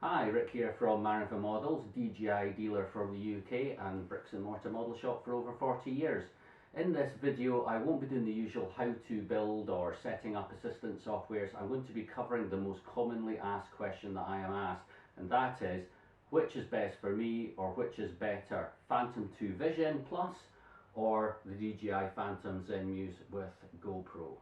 Hi, Rick here from Marinva Models, DJI dealer for the UK and bricks and mortar model shop for over 40 years. In this video I won't be doing the usual how to build or setting up assistant softwares. I'm going to be covering the most commonly asked question that I am asked, and that is, which is best for me, or which is better, Phantom 2 Vision Plus or the DJI Phantom Zenmuse with GoPro.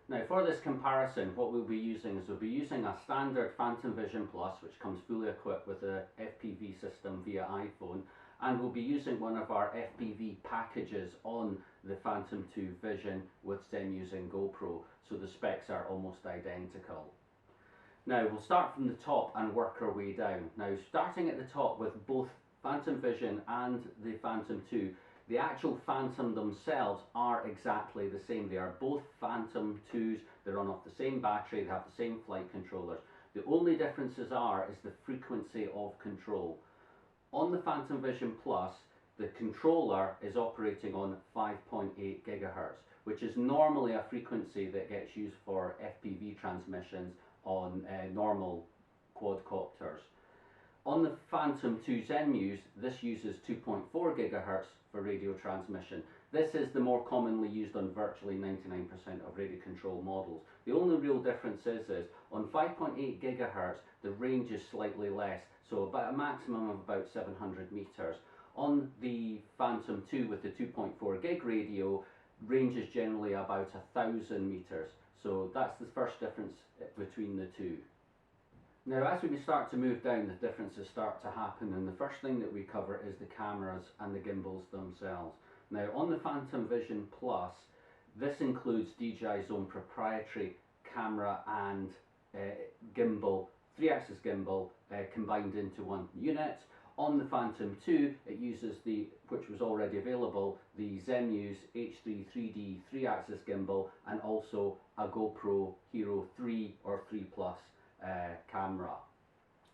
Now for this comparison, what we'll be using is we'll be using a standard Phantom Vision Plus, which comes fully equipped with a FPV system via iPhone, and we'll be using one of our FPV packages on the Phantom 2 Vision with Zenmuse and GoPro, so the specs are almost identical. Now we'll start from the top and work our way down. Now starting at the top with both Phantom Vision and the Phantom 2, the actual Phantom themselves are exactly the same. They are both Phantom 2s, they run off the same battery, they have the same flight controllers. The only differences is the frequency of control. On the Phantom Vision Plus, the controller is operating on 5.8 GHz, which is normally a frequency that gets used for FPV transmissions on normal quadcopters. On the Phantom 2 Zenmuse, this uses 2.4 GHz for radio transmission. This is the more commonly used on virtually 99% of radio control models. The only real difference is on 5.8 GHz, the range is slightly less, so about a maximum of about 700 meters. On the Phantom 2 with the 2.4 gig radio, range is generally about 1,000 meters. So that's the first difference between the two. Now as we start to move down, the differences start to happen, and the first thing that we cover is the cameras and the gimbals themselves. Now on the Phantom Vision Plus, this includes DJI's own proprietary camera and gimbal, 3-axis gimbal combined into one unit. On the Phantom 2, it uses which was already available, the Zenmuse H3-3D 3-axis gimbal, and also a GoPro Hero 3 or 3 Plus camera.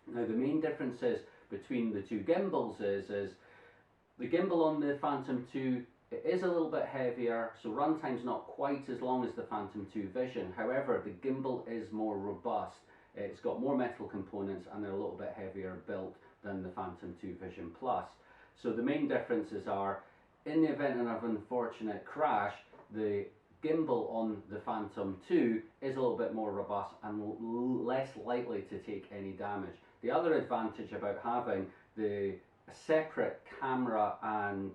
Now the main differences between the two gimbals is the gimbal on the Phantom 2, it is a little bit heavier, so runtime's not quite as long as the Phantom 2 Vision. However, the gimbal is more robust. It's got more metal components and they're a little bit heavier built than the Phantom 2 Vision Plus. So the main differences are, in the event of an unfortunate crash, the gimbal on the Phantom 2 is a little bit more robust and less likely to take any damage. The other advantage about having the separate camera and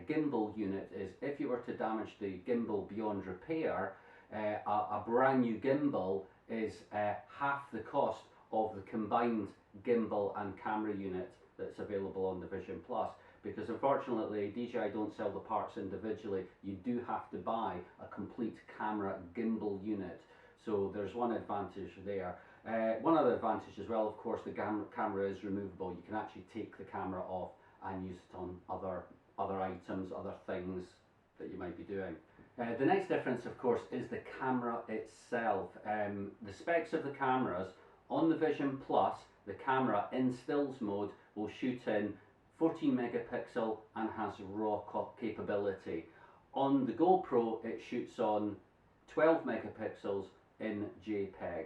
gimbal unit is if you were to damage the gimbal beyond repair, a brand new gimbal is half the cost of the combined gimbal and camera unit that's available on the Vision Plus, because unfortunately DJI don't sell the parts individually. You do have to buy a complete camera gimbal unit, so there's one advantage there. One other advantage as well, of course, the camera is removable. You can actually take the camera off and use it on other items, other things that you might be doing. The next difference, of course, is the camera itself. The specs of the cameras on the Vision Plus, the camera in stills mode will shoot in 14 megapixel and has RAW capability. On the GoPro, it shoots on 12 megapixels in JPEG.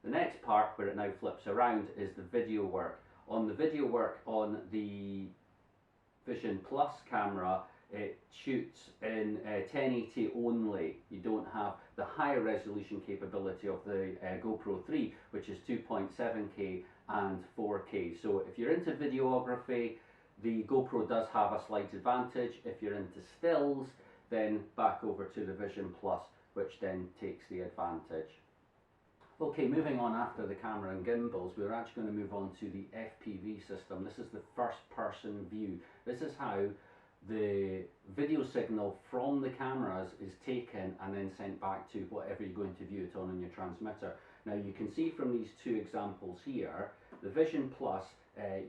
The next part, where it now flips around, is the video work. On the video work on the Vision Plus camera, it shoots in 1080 only. You don't have the higher resolution capability of the GoPro 3, which is 2.7K and 4K. So if you're into videography, the GoPro does have a slight advantage. If you're into stills, then back over to the Vision Plus, which then takes the advantage. Okay, moving on after the camera and gimbals, we're actually going to move on to the FPV system. This is the first person view. This is how the video signal from the cameras is taken and then sent back to whatever you're going to view it on your transmitter. Now you can see from these two examples here, the Vision Plus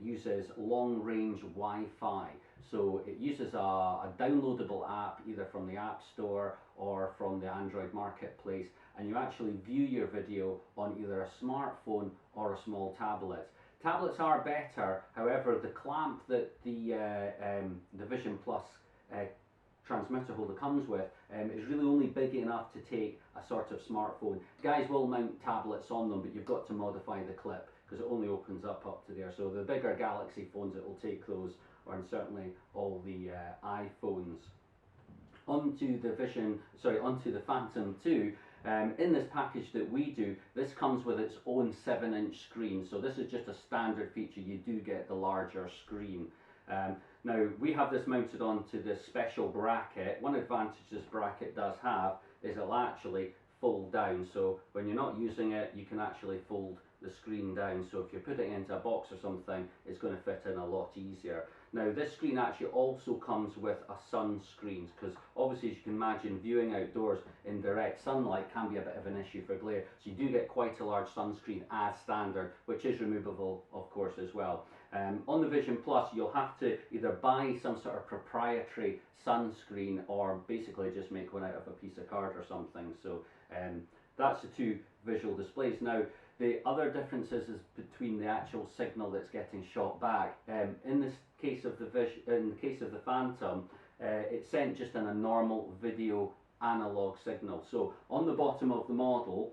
uses long-range Wi-Fi. So it uses a downloadable app either from the App Store or from the Android Marketplace, and you actually view your video on either a smartphone or a small tablet. Tablets are better, however the clamp that the Vision Plus transmitter holder comes with is really only big enough to take a sort of smartphone. Guys will mount tablets on them, but you've got to modify the clip because it only opens up to there. So the bigger Galaxy phones, it will take those, and certainly all the iPhones. Onto the Phantom 2. In this package that we do, this comes with its own 7-inch screen. So this is just a standard feature. You do get the larger screen. Now we have this mounted onto this special bracket. One advantage this bracket does have is it'll actually fold down. So when you're not using it, you can actually fold the screen down. So if you're putting it into a box or something, it's going to fit in a lot easier. Now this screen actually also comes with a sunscreen, because obviously, as you can imagine, viewing outdoors in direct sunlight can be a bit of an issue for glare. So you do get quite a large sunscreen as standard, which is removable of course as well. On the Vision Plus, you'll have to either buy some sort of proprietary sunscreen or basically just make one out of a piece of card or something. So that's the two visual displays. Now the other differences is between the actual signal that's getting shot back. In the case of the Phantom, it sent just in a normal video analog signal. So on the bottom of the model,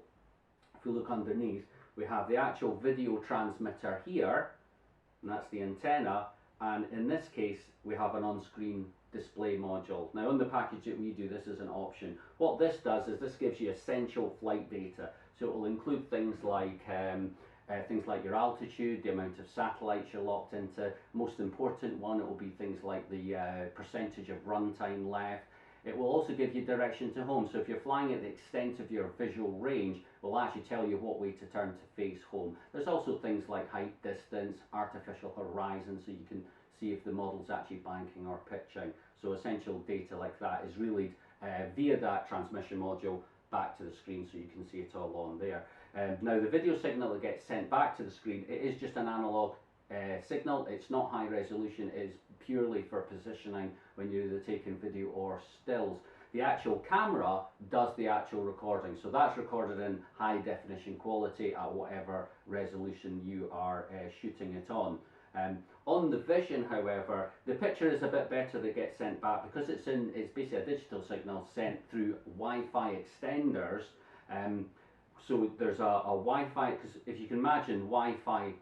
if we look underneath, we have the actual video transmitter here, and that's the antenna, and in this case we have an on-screen display module. Now on the package that we do, this is an option. What this does is this gives you essential flight data. So it will include things like your altitude, the amount of satellites you're locked into. Most important one, it will be things like the percentage of runtime left. It will also give you direction to home. So if you're flying at the extent of your visual range, it will actually tell you what way to turn to face home. There's also things like height, distance, artificial horizon, so you can see if the model's actually banking or pitching. So essential data like that is relayed via that transmission module back to the screen, so you can see it all on there. Now the video signal that gets sent back to the screen, it is just an analog signal. It's not high resolution. It's purely for positioning when you're either taking video or stills. The actual camera does the actual recording, so that's recorded in high definition quality at whatever resolution you are shooting it on. On the Vision, however, the picture is a bit better that gets sent back because it's basically a digital signal sent through Wi-Fi extenders. So there's a Wi-Fi, because if you can imagine, Wi-Fi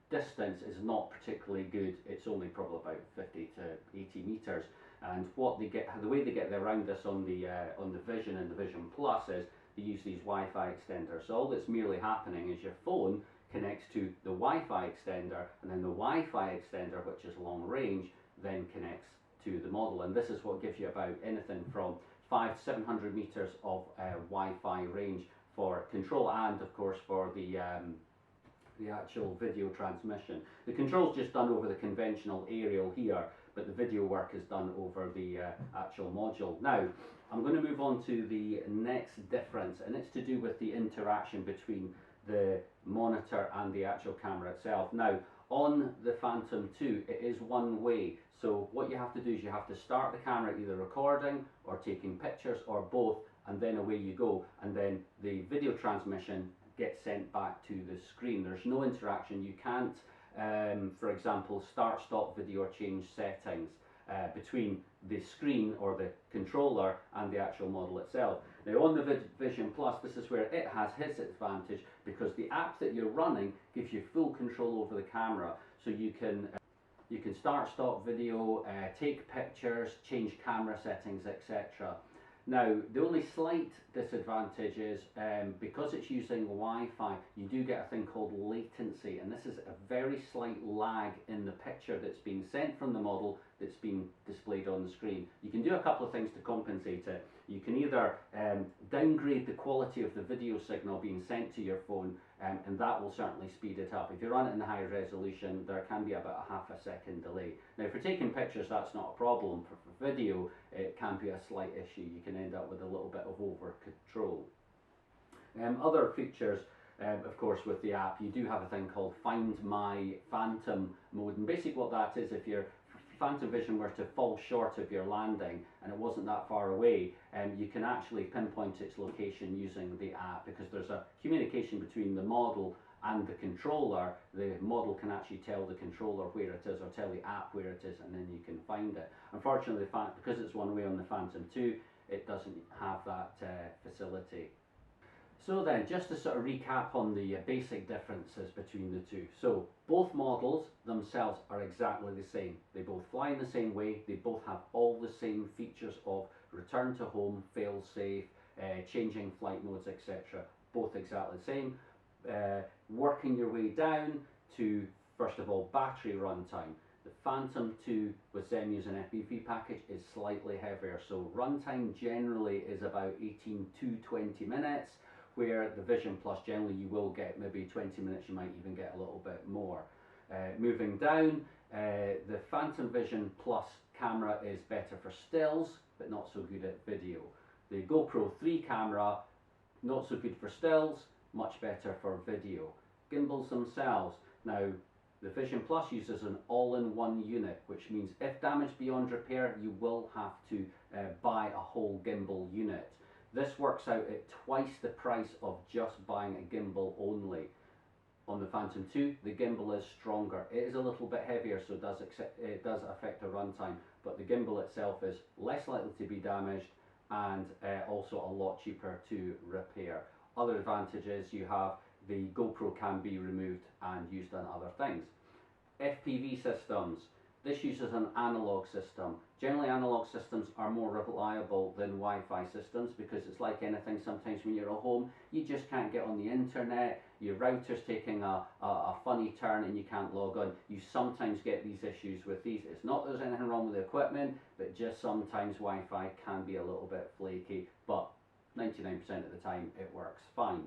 distance is not particularly good. It's only probably about 50 to 80 meters. And the way they get around this on the Vision and the Vision Plus is they use these Wi-Fi extenders. So all that's merely happening is your phone connects to the Wi-Fi extender, and then the Wi-Fi extender, which is long range, then connects to the model. And this is what gives you about anything from 500 to 700 meters of Wi-Fi range for control, and of course for the actual video transmission. The control's just done over the conventional aerial here, but the video work is done over the actual module. Now I'm going to move on to the next difference, and it's to do with the interaction between the monitor and the actual camera itself. Now on the Phantom 2, it is one way. So what you have to do is you have to start the camera either recording or taking pictures or both, and then away you go, and then the video transmission gets sent back to the screen. There's no interaction. You can't, for example, start, stop video or change settings between the screen or the controller and the actual model itself. Now on the Vision Plus, this is where it has its advantage, because the app that you're running gives you full control over the camera. So you can start, stop video, take pictures, change camera settings, etc. Now, the only slight disadvantage is because it's using Wi-Fi, you do get a thing called latency, and this is a very slight lag in the picture that's being sent from the model that's being displayed on the screen. You can do a couple of things to compensate it. You can either downgrade the quality of the video signal being sent to your phone, and that will certainly speed it up. If you run it in high resolution, there can be about a half a second delay. Now for taking pictures, that's not a problem. For video, it can be a slight issue. You can end up with a little bit of over control. Other features, of course, with the app, you do have a thing called Find My Phantom mode, and basically what that is, if your Phantom Vision were to fall short of your landing and it wasn't that far away, you can actually pinpoint its location using the app, because there's a communication between the model and the controller, the model can actually tell the controller where it is or tell the app where it is, and then you can find it. Unfortunately, because it's one way on the Phantom 2, it doesn't have that facility. So then, just to sort of recap on the basic differences between the two. So both models themselves are exactly the same. They both fly in the same way. They both have all the same features of return to home, fail safe, changing flight modes, etc. Both exactly the same. Working your way down to, first of all, battery runtime. The Phantom 2 with Zemu's and FPV package is slightly heavier, so runtime generally is about 18 to 20 minutes, where the Vision Plus generally you will get maybe 20 minutes, you might even get a little bit more. Moving down, the Phantom Vision Plus camera is better for stills, but not so good at video. The GoPro 3 camera, not so good for stills, much better for video. Gimbals themselves, now the Vision Plus uses an all-in-one unit, which means if damaged beyond repair, you will have to buy a whole gimbal unit. This works out at twice the price of just buying a gimbal only. On the Phantom 2, the gimbal is stronger. It is a little bit heavier, so it does affect the runtime, but the gimbal itself is less likely to be damaged and also a lot cheaper to repair. Other advantages you have, the GoPro can be removed and used on other things. FPV systems. This uses an analog system. Generally, analog systems are more reliable than Wi-Fi systems because it's like anything. Sometimes when you're at home, you just can't get on the internet, your router's taking a funny turn and you can't log on. You sometimes get these issues with these. It's not that there's anything wrong with the equipment, but just sometimes Wi-Fi can be a little bit flaky, but 99% of the time it works fine.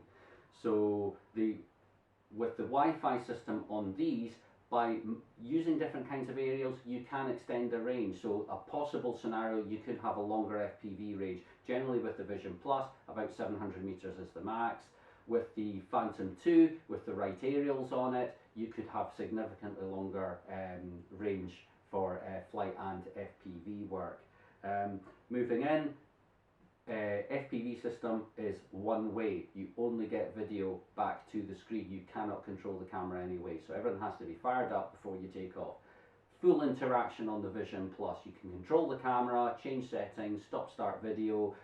So with the Wi-Fi system on these, by using different kinds of aerials, you can extend the range. So a possible scenario, you could have a longer FPV range. Generally with the Vision Plus, about 700 meters is the max. With the Phantom 2, with the right aerials on it, you could have significantly longer range for flight and FPV work. Moving in, FPV system is one way. You only get video back to the screen. You cannot control the camera anyway, so everything has to be fired up before you take off. Full interaction on the Vision Plus. You can control the camera, change settings, stop start video.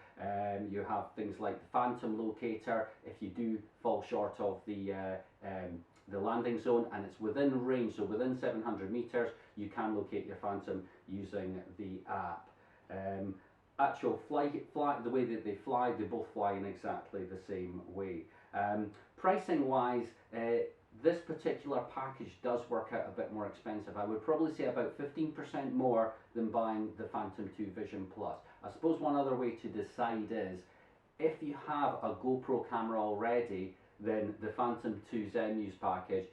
You have things like the Phantom locator if you do fall short of the landing zone and it's within range, so within 700 meters you can locate your Phantom using the app. Actual the way that they fly, they both fly in exactly the same way. Pricing wise, this particular package does work out a bit more expensive. I would probably say about 15% more than buying the Phantom 2 Vision Plus. I suppose one other way to decide is, if you have a GoPro camera already, then the Phantom 2 Zemu's package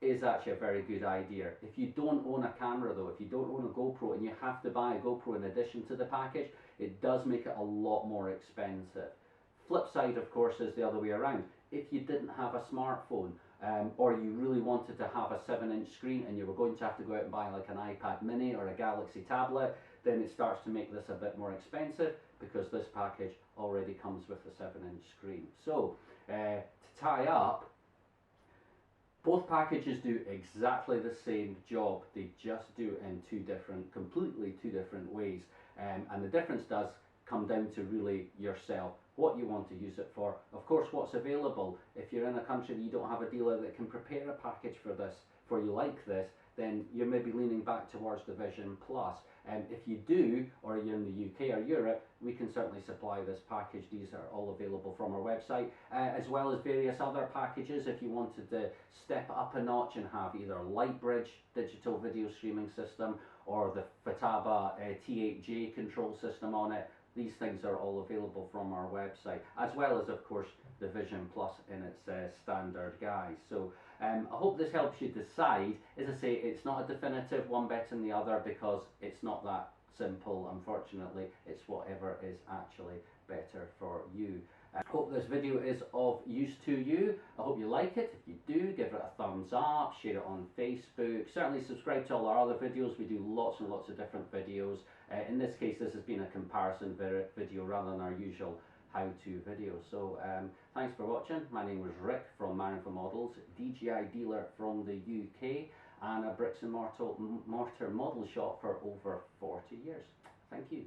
is actually a very good idea. If you don't own a camera though, if you don't own a GoPro and you have to buy a GoPro in addition to the package, it does make it a lot more expensive. Flip side, of course, is the other way around. If you didn't have a smartphone or you really wanted to have a 7-inch screen and you were going to have to go out and buy like an iPad mini or a Galaxy tablet, then it starts to make this a bit more expensive because this package already comes with a 7-inch screen. So to tie up, both packages do exactly the same job. They just do it in completely two different ways. And the difference does come down to really yourself, what you want to use it for. Of course, what's available. If you're in a country that you don't have a dealer that can prepare a package for you like this, then you're maybe leaning back towards the Vision Plus. If you do, or you're in the UK or Europe, we can certainly supply this package. These are all available from our website, as well as various other packages if you wanted to step up a notch and have either a Lightbridge digital video streaming system or the Futaba T8J control system on it. These things are all available from our website, as well as, of course, the Vision Plus in its standard guise. So I hope this helps you decide. As I say, it's not a definitive one better than the other because it's not that simple, unfortunately. It's whatever is actually better for you. I hope this video is of use to you. I hope you like it. If you do, give it a thumbs up, share it on Facebook. Certainly subscribe to all our other videos. We do lots and lots of different videos. In this case, this has been a comparison video rather than our usual how-to videos. So thanks for watching. My name was Rick from Marinfa Models, DJI dealer from the UK, and a bricks and mortar model shop for over 40 years. Thank you.